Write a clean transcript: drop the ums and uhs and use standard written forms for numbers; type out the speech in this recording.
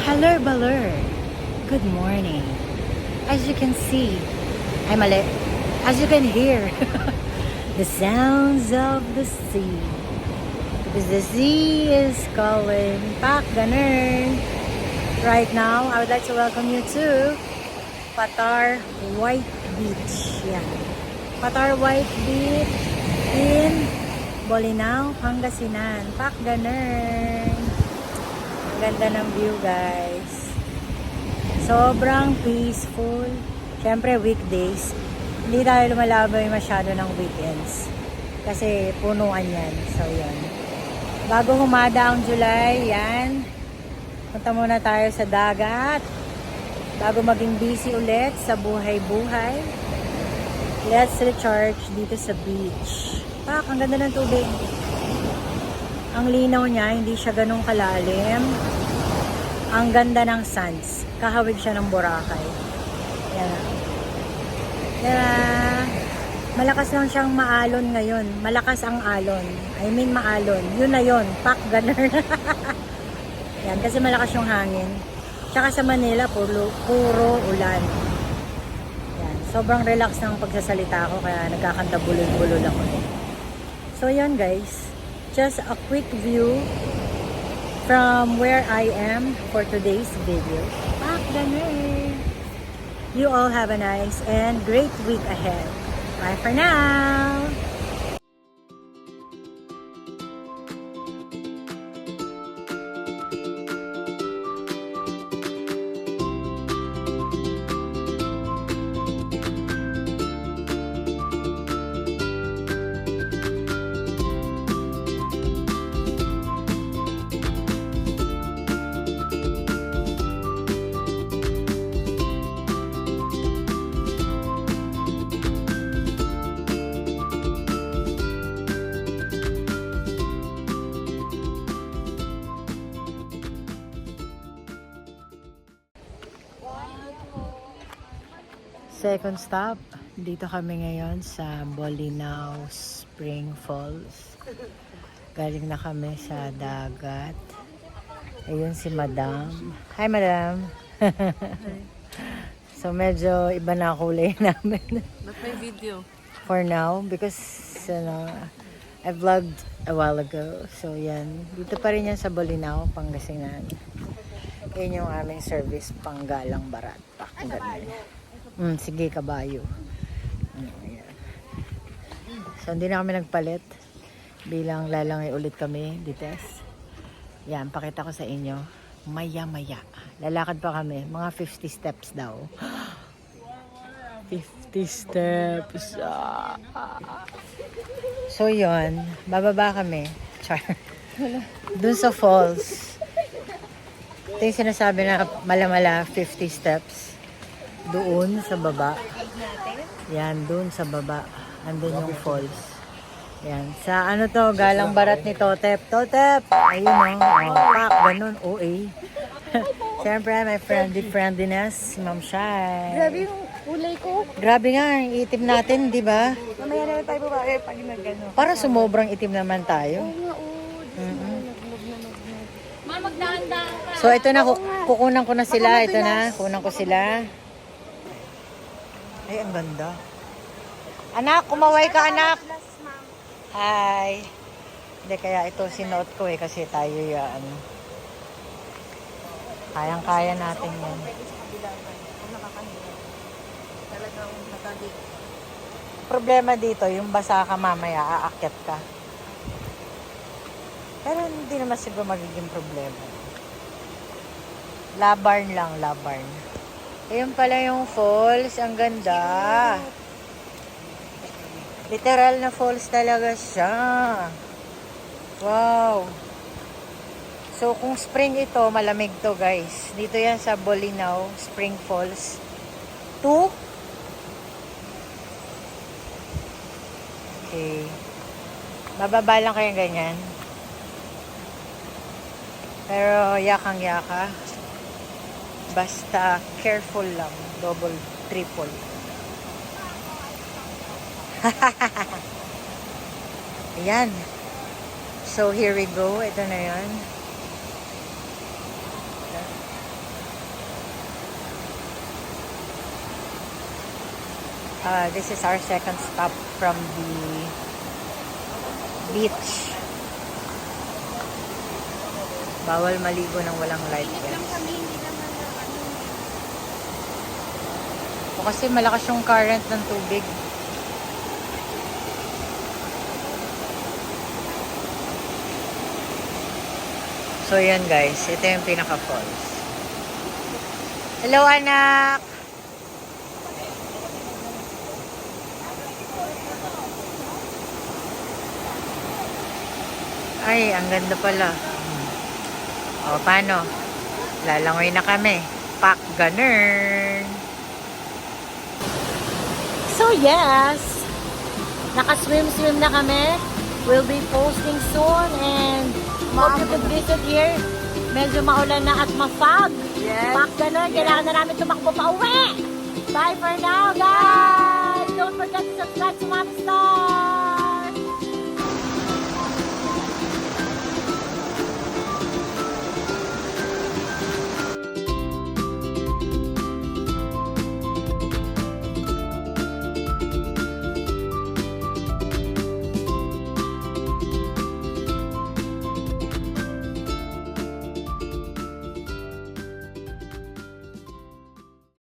Hello, Baler. Good morning. As you can see, as you can hear, the sounds of the sea. Because the sea is calling back ganun. Right now, I would like to welcome you to Patar White Beach. Yeah. Patar White Beach in Bolinao, Pangasinan. Pak ganun. Ang ganda ng view, guys. Sobrang peaceful. Siyempre, weekdays. Hindi tayo lumalaboy masyado ng weekends. Kasi punuan yan. So, yun. Bago humada ang July, yan. Punta muna tayo sa dagat. Bago maging busy ulit sa buhay-buhay. Let's recharge dito sa beach. Pak, ang ganda ng tubig. Ang linaw niya, hindi siya ganun kalalim. Ang ganda ng sands. Kahawig siya ng Boracay. Yan. Diba? Malakas lang siyang maalon ngayon. Malakas ang alon. I mean maalon. Yun na yun. Pak, ganun. Yan, kasi malakas yung hangin. Tsaka sa Manila, puro ulan. Yan. Sobrang relax ng pagsasalita ko, kaya nagkakanta bulol-bulol ako. So, yan guys. Just a quick view from where I am for today's video. Pak, ganun. You all have a nice and great week ahead. Bye for now! Second stop, dito kami ngayon sa Bolinao Spring Falls. Galing na kami sa dagat. Ayun si Madam. Hi, Madam. So medyo iba na kulay namin. Ba't may video? For now, because I vlogged a while ago. So yan, dito pa rin yan sa Bolinao, Pangasinan. Yan yung aming service panggalang barat. Sige, kabayo. Ayan. So, hindi na kami nagpalit. Bilang lalangay ulit kami, dites. Yan, pakita ko sa inyo. Maya-maya. Lalakad pa kami. Mga 50 steps daw. 50 steps. So, yun. Bababa kami. Char. Dun sa falls. Ito yung sinasabi na malamala 50 steps. Doon sa baba. Yan, doon sa baba. Andun yung falls. Yan. Sa ano to, galang barat ni Totep. Totep! Ayun o. Pak, ganun. OA. Siyempre, my friendliness. Si Ma'am Shai. Grabe yung kulay ko. Grabe nga, ang itim natin, di ba? Mamaya na tayo babae pag nag-ano. Para sumobrang itim naman tayo. Oo nga, Ma, magdahan-dahan ka. So, ito na, kukunan ko na sila. Ito na, kukunan ko sila. Ay, ang ganda. Anak, kumaway ka, anak. Hi. Hindi, kaya ito sinuot ko kasi tayo yan. Kayang-kaya natin yan. Problema dito, yung basa ka mamaya, aakyat ka. Pero hindi naman siguro magiging problema. Labarn lang, labarn. Ayun pala yung falls. Ang ganda. Literal na falls talaga siya. Wow. So, kung spring ito, malamig to guys. Dito yan sa Bolinao, Spring Falls. 2. Okay. Mababa lang kayang ganyan. Pero yakang-yaka. Basta careful lang. Double, triple. Ayan. So, here we go. Ito na yan. This is our second stop from the beach. Bawal maligo ng walang life vest. O kasi malakas yung current ng tubig. So yan guys, ito yung pinaka-falls. Hello anak! Ay, ang ganda pala. O, paano? Lalangoy na kami. Pak ganun. So, yes. Naka-swim-swim na kami. We'll be posting soon and hope you could visit here. Medyo maulan na at ma-fog. Yes. Pak ganun. Kailangan na namin tumakbo pa uwi. Bye for now, guys! Don't forget to subscribe to Mami Star!